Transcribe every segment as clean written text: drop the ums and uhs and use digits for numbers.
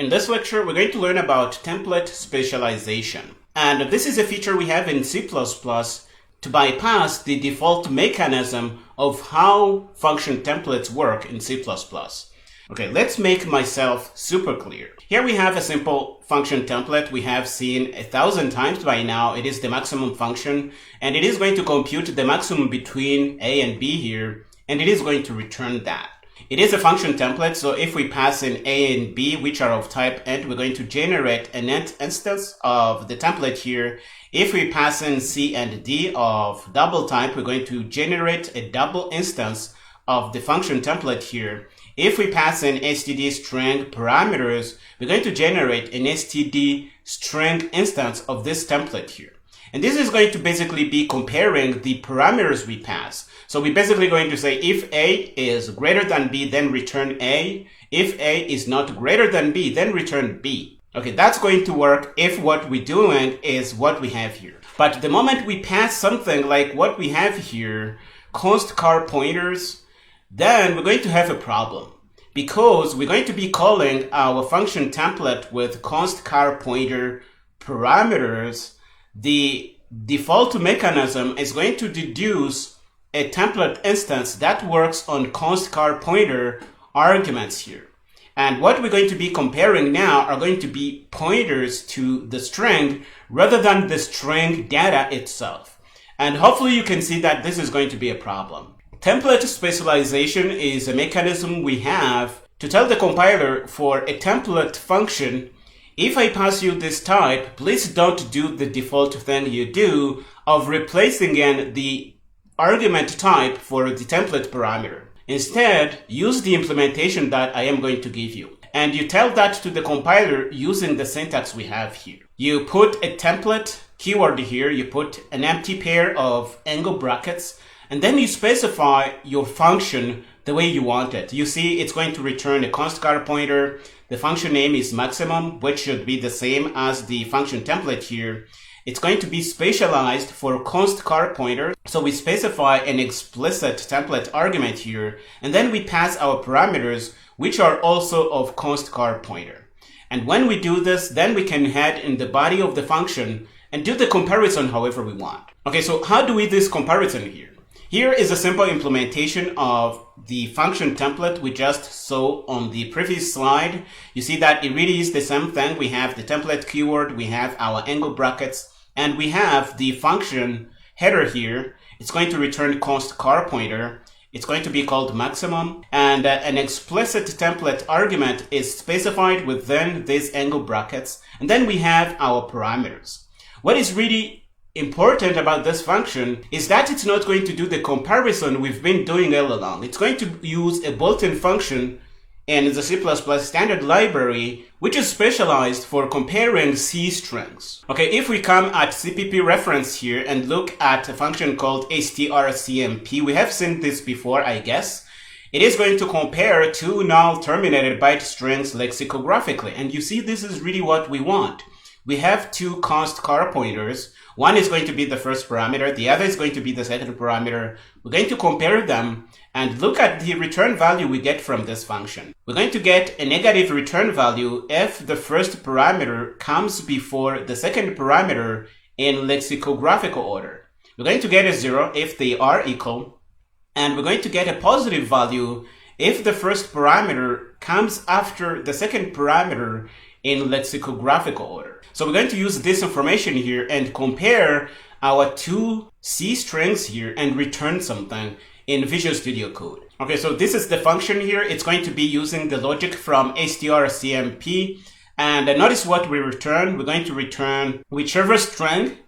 In this lecture, we're going to learn about template specialization. And this is a feature we have in C++ to bypass the default mechanism of how function templates work in C++. Okay, let's make myself super clear. Here we have a simple function template we have seen 1,000 times by now. It is the maximum function, and it is going to compute the maximum between A and B here, and it is going to return that. It is a function template, so if we pass in A and B, which are of type int, we're going to generate an int instance of the template here. If we pass in C and D of double type, we're going to generate a double instance of the function template here. If we pass in std string parameters, we're going to generate an std string instance of this template here. And this is going to basically be comparing the parameters we pass. So we're basically going to say if A is greater than B, then return A. If A is not greater than B, then return B. Okay, that's going to work if what we're doing is what we have here. But the moment we pass something like what we have here, const char pointers, then we're going to have a problem, because we're going to be calling our function template with const char pointer parameters. The default mechanism is going to deduce a template instance that works on const char pointer arguments here. And what we're going to be comparing now are going to be pointers to the string rather than the string data itself. And hopefully you can see that this is going to be a problem. Template specialization is a mechanism we have to tell the compiler for a template function, if I pass you this type, please don't do the default thing you do of replacing in the argument type for the template parameter. Instead, use the implementation that I am going to give you. And you tell that to the compiler using the syntax we have here. You put a template keyword here, you put an empty pair of angle brackets, and then you specify your function the way you want it. You see, it's going to return a const char pointer. The function name is maximum, which should be the same as the function template here. It's going to be specialized for const char pointer. So we specify an explicit template argument here, and then we pass our parameters, which are also of const char pointer. And when we do this, then we can head in the body of the function and do the comparison however we want. Okay, so how do we do this comparison here? Here is a simple implementation of the function template we just saw on the previous slide. You see that it really is the same thing. We have the template keyword, we have our angle brackets, and we have the function header here. It's going to return const char pointer. It's going to be called maximum, and an explicit template argument is specified within these angle brackets. And then we have our parameters. What is really important about this function is that it's not going to do the comparison we've been doing all along. It's going to use a built-in function in the C++ standard library, which is specialized for comparing C strings. Okay, if we come at CPP reference here and look at a function called strcmp, we have seen this before, I guess. It is going to compare two null terminated byte strings lexicographically. And you see, this is really what we want. We have two const char pointers. One is going to be the first parameter, the other is going to be the second parameter. We're going to compare them and look at the return value we get from this function. We're going to get a negative return value if the first parameter comes before the second parameter in lexicographical order. We're going to get a 0 if they are equal, and we're going to get a positive value if the first parameter comes after the second parameter in lexicographical order. So we're going to use this information here and compare our two C strings here and return something in Visual Studio Code. Okay, so this is the function here. It's going to be using the logic from strcmp. And notice what we return. We're going to return whichever string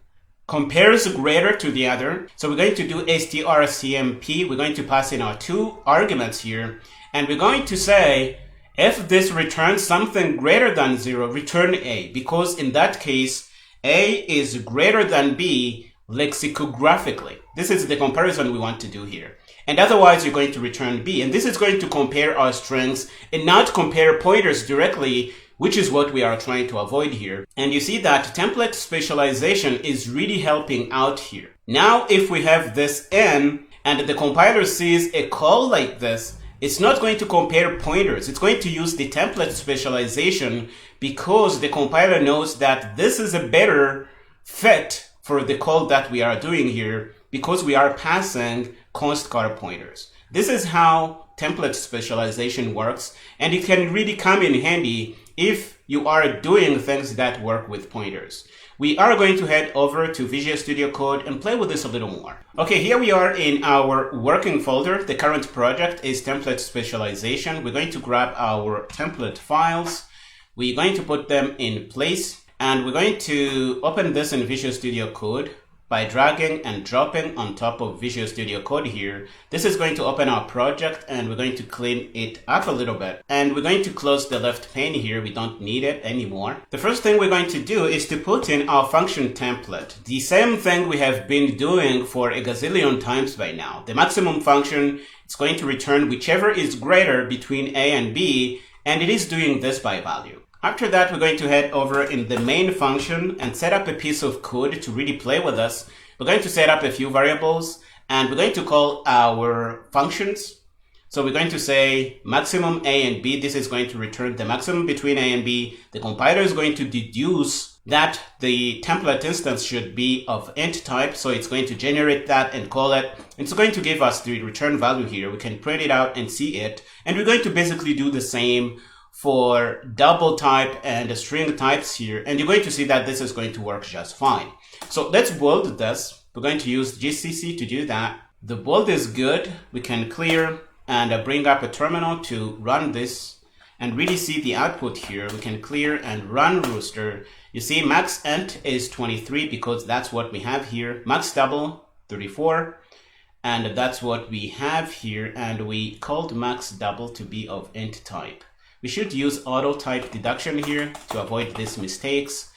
compares greater to the other. So we're going to do strcmp. We're going to pass in our two arguments here. And we're going to say, if this returns something greater than 0, return A, because in that case, A is greater than B lexicographically. This is the comparison we want to do here. And otherwise, you're going to return B. And this is going to compare our strings and not compare pointers directly, which is what we are trying to avoid here. And you see that template specialization is really helping out here. Now, if we have this in and the compiler sees a call like this, it's not going to compare pointers. It's going to use the template specialization because the compiler knows that this is a better fit for the code that we are doing here because we are passing const car pointers. This is how template specialization works, and it can really come in handy if you are doing things that work with pointers. We are going to head over to Visual Studio Code and play with this a little more. Okay, here we are in our working folder. The current project is template specialization. We're going to grab our template files. We're going to put them in place, and we're going to open this in Visual Studio Code by dragging and dropping on top of Visual Studio Code here. This is going to open our project, and we're going to clean it up a little bit. And we're going to close the left pane here. We don't need it anymore. The first thing we're going to do is to put in our function template. The same thing we have been doing for a gazillion times by now. The maximum function is going to return whichever is greater between A and B, and it is doing this by value. After that, we're going to head over in the main function and set up a piece of code to really play with us. We're going to set up a few variables, and we're going to call our functions. So we're going to say maximum A and B. This is going to return the maximum between A and B. The compiler is going to deduce that the template instance should be of int type. So it's going to generate that and call it. It's going to give us the return value here. We can print it out and see it. And we're going to basically do the same for double type and string types here, and you're going to see that this is going to work just fine. So let's build this. We're going to use GCC to do that. The build is good. We can clear and bring up a terminal to run this and really see the output here. We can clear and run rooster. You see max int is 23 because that's what we have here. Max double 34. And that's what we have here. And we called max double to be of int type. We should use auto type deduction here to avoid these mistakes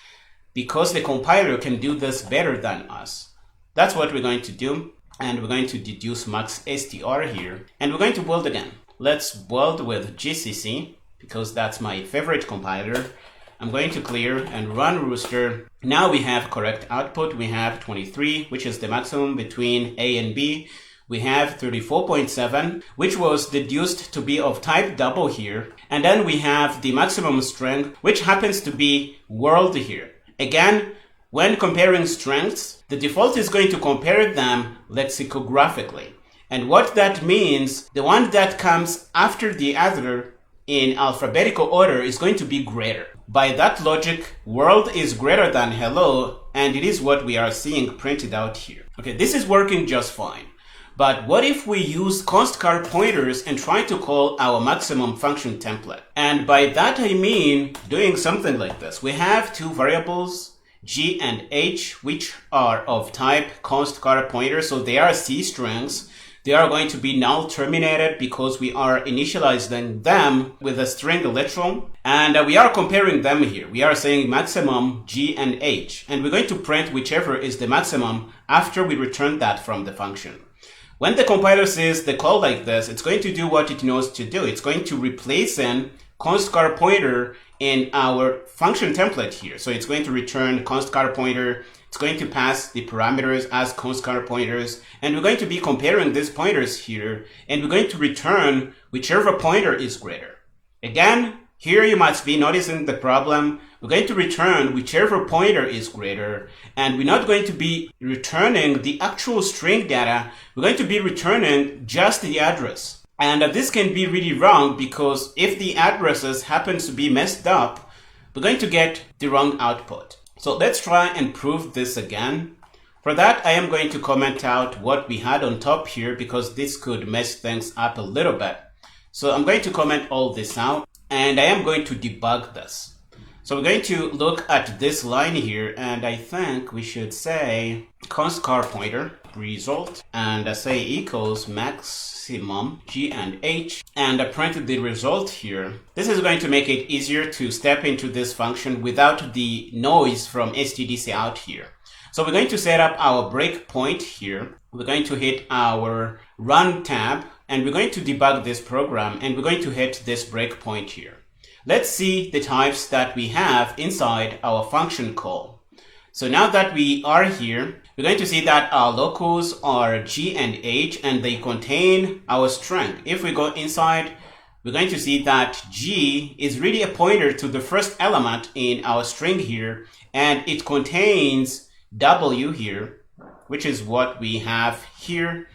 because the compiler can do this better than us. That's what we're going to do. And we're going to deduce max str here. And we're going to build again. Let's build with GCC because that's my favorite compiler. I'm going to clear and run rooster. Now we have correct output. We have 23, which is the maximum between A and B. We have 34.7, which was deduced to be of type double here. And then we have the maximum string, which happens to be world here. Again, when comparing strings, the default is going to compare them lexicographically. And what that means, the one that comes after the other in alphabetical order is going to be greater. By that logic, world is greater than hello, and it is what we are seeing printed out here. Okay, this is working just fine. But what if we use const car pointers and try to call our maximum function template? And by that I mean doing something like this. We have two variables, G and H, which are of type const car pointer. So they are C strings. They are going to be null terminated because we are initializing them with a string literal. And we are comparing them here. We are saying maximum G and H. And we're going to print whichever is the maximum after we return that from the function. When the compiler says the call like this, it's going to do what it knows to do. It's going to replace in const car pointer in our function template here. So it's going to return const car pointer. It's going to pass the parameters as const car pointers. And we're going to be comparing these pointers here. And we're going to return whichever pointer is greater. Again, here you must be noticing the problem. We're going to return whichever pointer is greater, and we're not going to be returning the actual string data. We're going to be returning just the address. And this can be really wrong because if the addresses happen to be messed up, we're going to get the wrong output. So let's try and prove this again. For that, I am going to comment out what we had on top here because this could mess things up a little bit. So I'm going to comment all this out. And I am going to debug this. So we're going to look at this line here, and I think we should say const car pointer result and say equals maximum G and H, and print the result here. This is going to make it easier to step into this function without the noise from stdc out here. So we're going to set up our breakpoint here. We're going to hit our run tab, and we're going to debug this program, and we're going to hit this breakpoint here. Let's see the types that we have inside our function call. So now that we are here, we're going to see that our locals are G and H and they contain our string. If we go inside, we're going to see that G is really a pointer to the first element in our string here, and it contains W here, which is what we have here.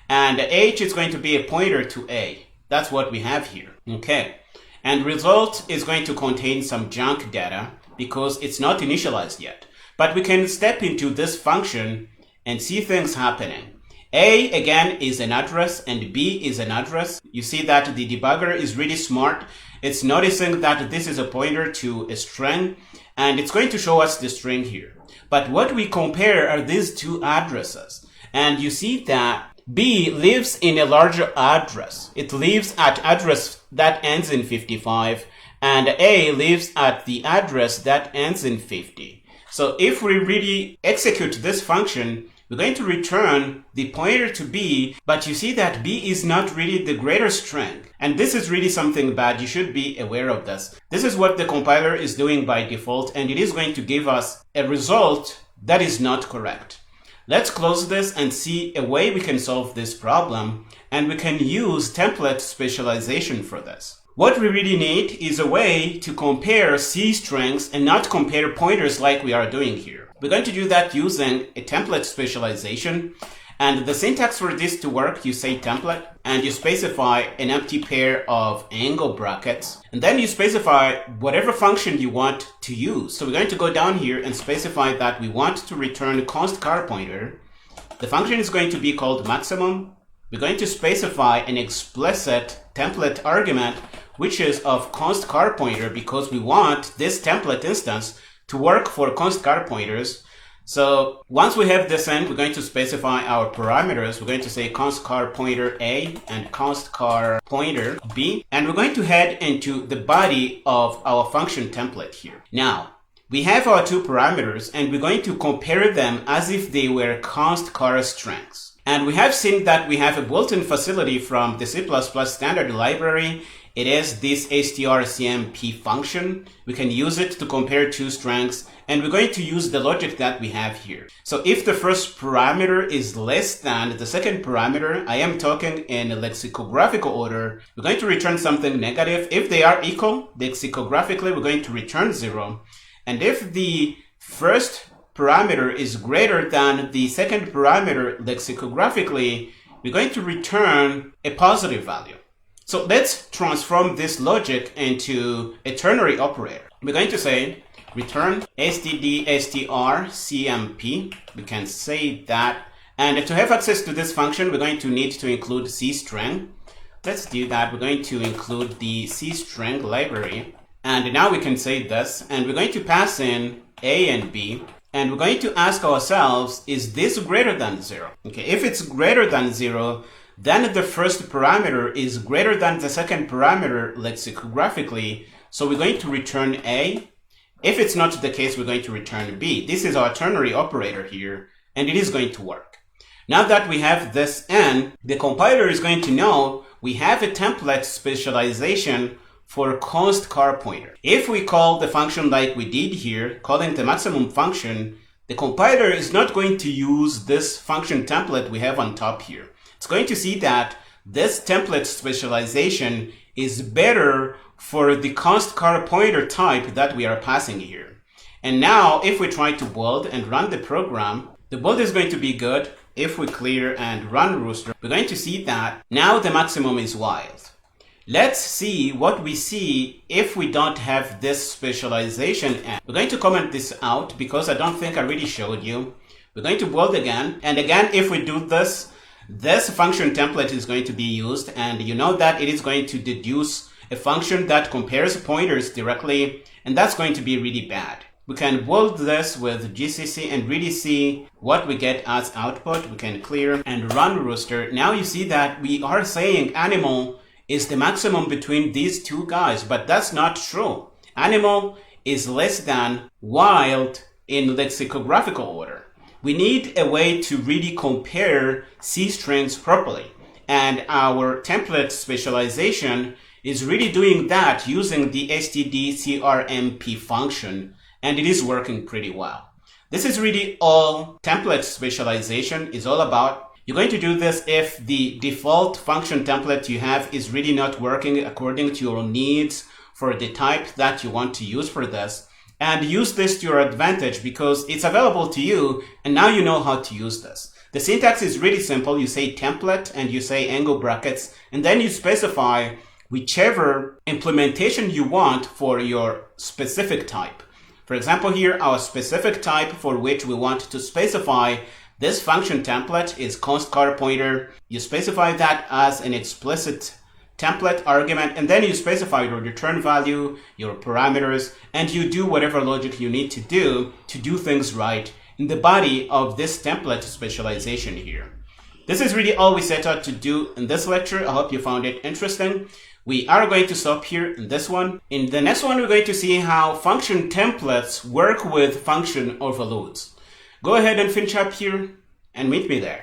And H is going to be a pointer to A. That's what we have here. Okay. And result is going to contain some junk data because it's not initialized yet. But we can step into this function and see things happening. A, again, is an address and B is an address. You see that the debugger is really smart. It's noticing that this is a pointer to a string and it's going to show us the string here. But what we compare are these two addresses. And you see that B lives in a larger address. It lives at address that ends in 55 and A lives at the address that ends in 50. So if we really execute this function, we're going to return the pointer to B, but you see that B is not really the greater string. And this is really something bad. You should be aware of this. This is what the compiler is doing by default, and it is going to give us a result that is not correct. Let's close this and see a way we can solve this problem, and we can use template specialization for this. What we really need is a way to compare C strings and not compare pointers like we are doing here. We're going to do that using a template specialization. And the syntax for this to work, you say template and you specify an empty pair of angle brackets. And then you specify whatever function you want to use. So we're going to go down here and specify that we want to return const car pointer. The function is going to be called maximum. We're going to specify an explicit template argument, which is of const car pointer because we want this template instance to work for const car pointers. So once we have this in, we're going to specify our parameters. We're going to say const car pointer A and const car pointer B. And we're going to head into the body of our function template here. Now, we have our two parameters and we're going to compare them as if they were const car strings. And we have seen that we have a built-in facility from the C++ standard library. It is this strcmp function. We can use it to compare two strings, and we're going to use the logic that we have here. So if the first parameter is less than the second parameter, I am talking in lexicographical order, we're going to return something negative. If they are equal, lexicographically, we're going to return 0. And if the first parameter is greater than the second parameter lexicographically, we're going to return a positive value. So let's transform this logic into a ternary operator. We're going to say return std_str_cmp. We can say that. And to have access to this function, we're going to need to include C-string. Let's do that. We're going to include the C-string library. And now we can say this. And we're going to pass in A and B. And we're going to ask ourselves, is this greater than 0? Okay, if it's greater than 0, then the first parameter is greater than the second parameter lexicographically. So we're going to return A. If it's not the case, we're going to return B. This is our ternary operator here, and it is going to work. Now that we have this in, the compiler is going to know we have a template specialization for const car pointer. If we call the function like we did here, calling the maximum function, the compiler is not going to use this function template we have on top here. It's going to see that this template specialization is better for the const car pointer type that we are passing here. And now if we try to build and run the program, the build is going to be good. If we clear and run Rooster, we're going to see that now the maximum is wild. Let's see what we see if we don't have this specialization. And we're going to comment this out because I don't think I really showed you. We're going to build again. And again, if we do this, this function template is going to be used, and you know that it is going to deduce a function that compares pointers directly, and that's going to be really bad. We can build this with GCC and really see what we get as output. We can clear and run Rooster. Now you see that we are saying animal is the maximum between these two guys, but that's not true. Animal is less than wild in lexicographical order. We need a way to really compare C strings properly. And our template specialization is really doing that using the stdcrmp function. And it is working pretty well. This is really all template specialization is all about. You're going to do this if the default function template you have is really not working according to your needs for the type that you want to use for this. And use this to your advantage because it's available to you and now you know how to use this. The syntax is really simple. You say template and you say angle brackets and then you specify whichever implementation you want for your specific type. For example, here our specific type for which we want to specify this function template is const car pointer. You specify that as an explicit template argument and then you specify your return value, your parameters, and you do whatever logic you need to do things right in the body of this template specialization here. This is really all we set out to do in this lecture. I hope you found it interesting. We are going to stop here in this one. In the next one, we're going to see how function templates work with function overloads. Go ahead and finish up here and meet me there.